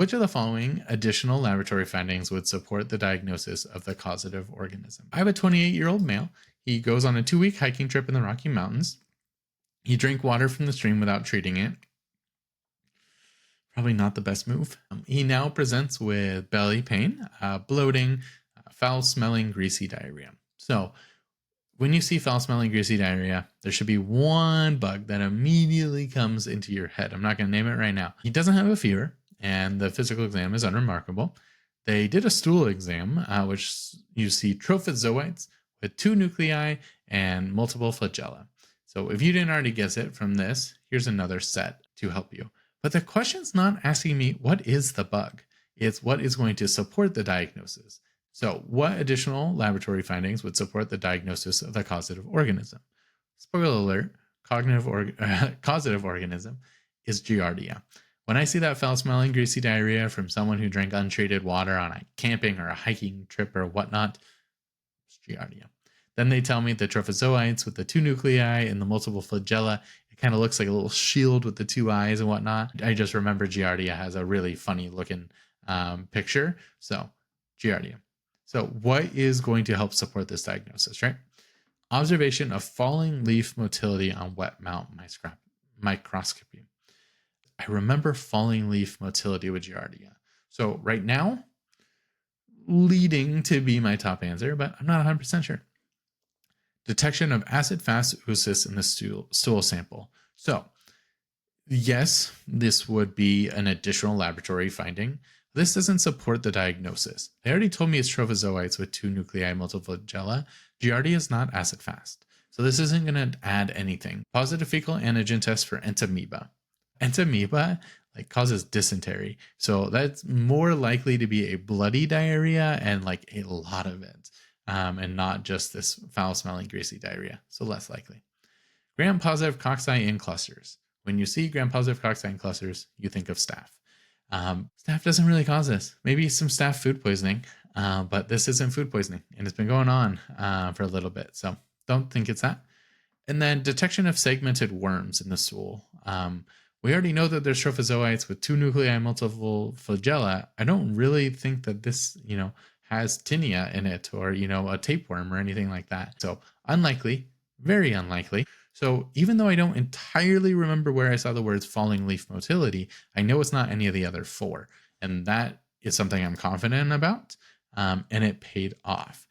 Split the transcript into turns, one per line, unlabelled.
Which of the following additional laboratory findings would support the diagnosis of the causative organism? I have a 28-year-old male. He goes on a 2-week hiking trip in the Rocky Mountains. He drank water from the stream without treating it. Probably not the best move. He now presents with belly pain, bloating, foul-smelling, greasy diarrhea. So when you see foul-smelling, greasy diarrhea, there should be one bug that immediately comes into your head. I'm not going to name it right now. He doesn't have a fever, and the physical exam is unremarkable. They did a stool exam, which you see trophozoites with 2 nuclei and multiple flagella. So if you didn't already guess it from this, here's another set to help you. But the question's not asking me what is the bug. It's what is going to support the diagnosis. So what additional laboratory findings would support the diagnosis of the causative organism? Spoiler alert, causative organism is Giardia. When I see that foul-smelling, greasy diarrhea from someone who drank untreated water on a camping or a hiking trip or whatnot, it's Giardia. Then they tell me the trophozoites with the 2 nuclei and the multiple flagella, it kind of looks like a little shield with the 2 eyes and whatnot. I just remember Giardia has a really funny looking picture. So Giardia. So what is going to help support this diagnosis, right? Observation of falling leaf motility on wet mount microscopy. I remember falling leaf motility with Giardia. So right now, leading to be my top answer, but I'm not 100% sure. Detection of acid-fast oocysts in the stool sample. So yes, this would be an additional laboratory finding. This doesn't support the diagnosis. They already told me it's trophozoites with 2 nuclei multiple flagella. Giardia is not acid-fast. So this isn't going to add anything. Positive fecal antigen test for entamoeba. Entamoeba causes dysentery. So that's more likely to be a bloody diarrhea and a lot of it. And not just this foul-smelling, greasy diarrhea. So less likely. Gram-positive cocci in clusters. When you see gram-positive cocci in clusters, you think of staph. Staph doesn't really cause this. Maybe some staph food poisoning, but this isn't food poisoning, and it's been going on for a little bit. So don't think it's that. And then detection of segmented worms in the stool. We already know that there's trophozoites with 2 nuclei and multiple flagella. I don't really think that this, has tinea in it or, a tapeworm or anything like that. So unlikely, very unlikely. So even though I don't entirely remember where I saw the words falling leaf motility, I know it's not any of the other 4. And that is something I'm confident about. And it paid off.